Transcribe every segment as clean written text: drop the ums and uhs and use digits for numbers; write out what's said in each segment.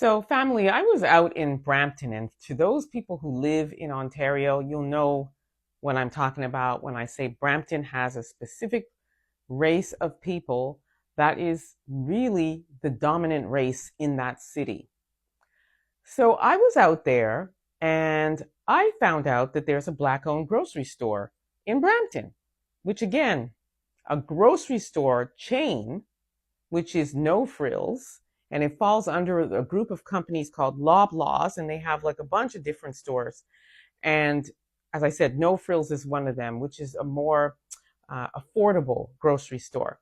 So, family, I was out in Brampton, and to those people who live in Ontario, you'll know what I'm talking about when I say Brampton has a specific race of people that is really the dominant race in that city. So, I was out there and I found out that there's a Black owned grocery store in Brampton, which again, a grocery store chain which is No Frills, and it falls under a group of companies called Loblaws, and they have like a bunch of different stores. And as I said, No Frills is one of them, which is a more affordable grocery store.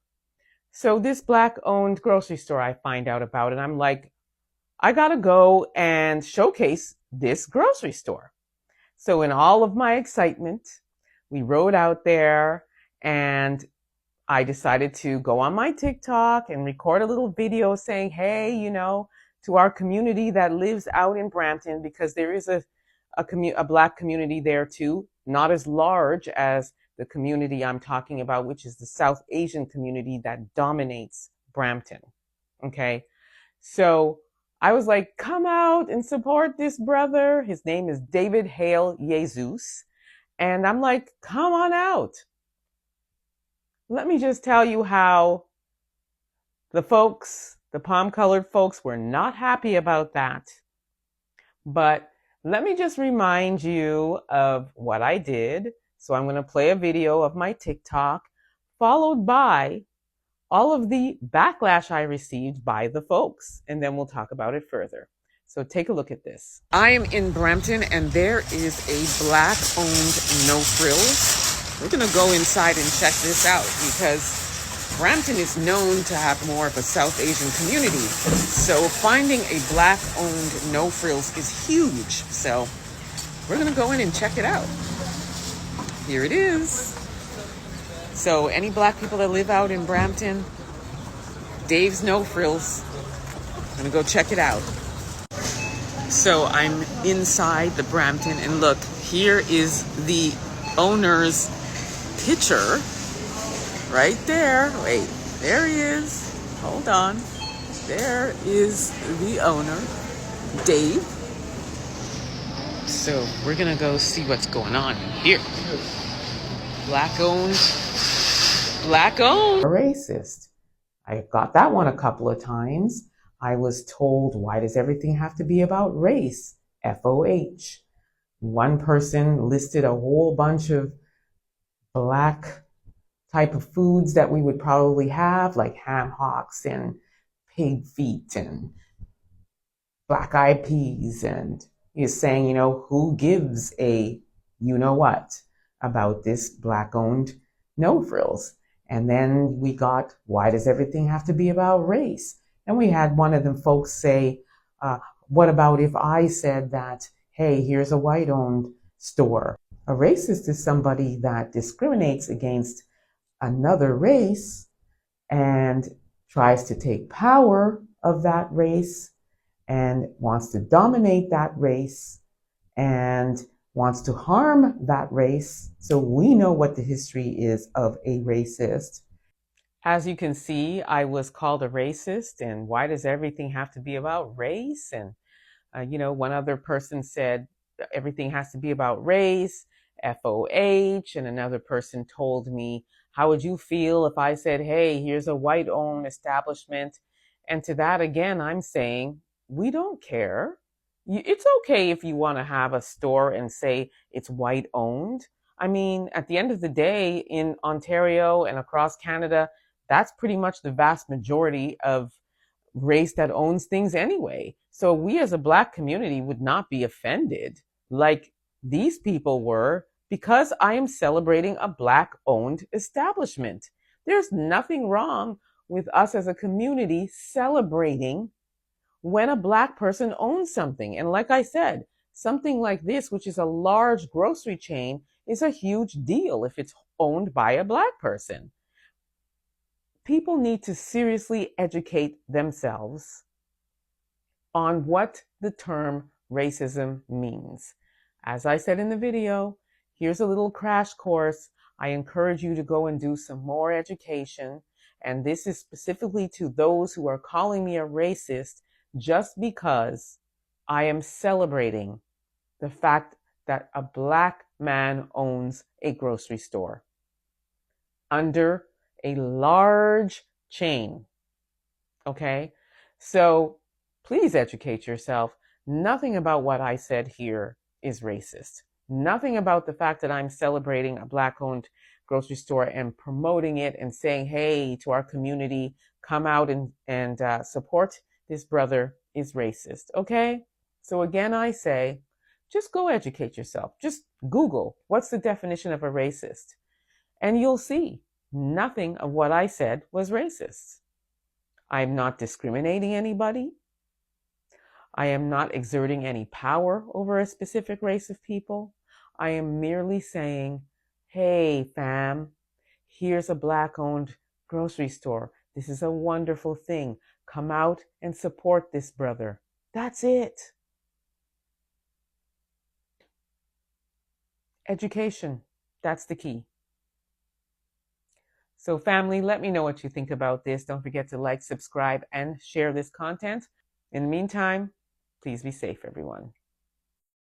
So this Black-owned grocery store I find out about, and I'm like, I gotta go and showcase this grocery store. So in all of my excitement, we rode out there and I decided to go on my TikTok and record a little video saying, hey, to our community that lives out in Brampton, because there is a Black community there too, not as large as the community I'm talking about, which is the South Asian community that dominates Brampton. Okay. So I was like, come out and support this brother. His name is David Hale Jesus. And I'm like, come on out. Let me just tell you how the palm-colored folks, were not happy about that. But let me just remind you of what I did. So I'm going to play a video of my TikTok, followed by all of the backlash I received by the folks, and then we'll talk about it further. So take a look at this. I am in Brampton, and there is a Black-owned No Frills. We're going to go inside and check this out because Brampton is known to have more of a South Asian community. So finding a Black-owned No Frills is huge. So we're going to go in and check it out. Here it is. So any Black people that live out in Brampton, Dave's No Frills. I'm going to go check it out. So I'm inside the Brampton, and look, here is the owner's picture right there. Wait, there he is. Hold on. There is the owner, Dave. So we're gonna go see what's going on here. Black owned. A racist. I got that one a couple of times. I was told, why does everything have to be about race? FOH. One person listed a whole bunch of Black type of foods that we would probably have, like ham hocks and pig feet and black-eyed peas. And he's saying, who gives a you-know-what about this Black-owned No Frills? And then we got, why does everything have to be about race? And we had one of them folks say, what about if I said that, hey, here's a white-owned store? A racist is somebody that discriminates against another race and tries to take power of that race and wants to dominate that race and wants to harm that race. So we know what the history is of a racist. As you can see, I was called a racist, and why does everything have to be about race? And, one other person said everything has to be about race, FOH, and another person told me, how would you feel if I said, hey, here's a white-owned establishment? And to that, again, I'm saying, we don't care. It's okay if you want to have a store and say it's white-owned. I mean, at the end of the day, in Ontario and across Canada, that's pretty much the vast majority of race that owns things anyway. So we as a Black community would not be offended like these people were because I am celebrating a Black-owned establishment. There's nothing wrong with us as a community celebrating when a Black person owns something. And like I said, something like this, which is a large grocery chain, is a huge deal if it's owned by a Black person. People need to seriously educate themselves on what the term racism means. As I said in the video, here's a little crash course. I encourage you to go and do some more education. And this is specifically to those who are calling me a racist. just because I am celebrating the fact that a black man owns a grocery store under a large chain. Okay? So please educate yourself. Nothing about what I said here is racist. Nothing about the fact that I'm celebrating a black owned grocery store and promoting it and saying, hey, to our community, come out and support this brother is racist. Okay? So again, I say, just go educate yourself. Just Google what's the definition of a racist. And you'll see nothing of what I said was racist. I'm not discriminating anybody. I am not exerting any power over a specific race of people. I am merely saying, hey, fam, here's a black owned grocery store. This is a wonderful thing. Come out and support this brother. That's it. Education. That's the key. So family, let me know what you think about this. Don't forget to like, subscribe, and share this content. In the meantime, please be safe, everyone.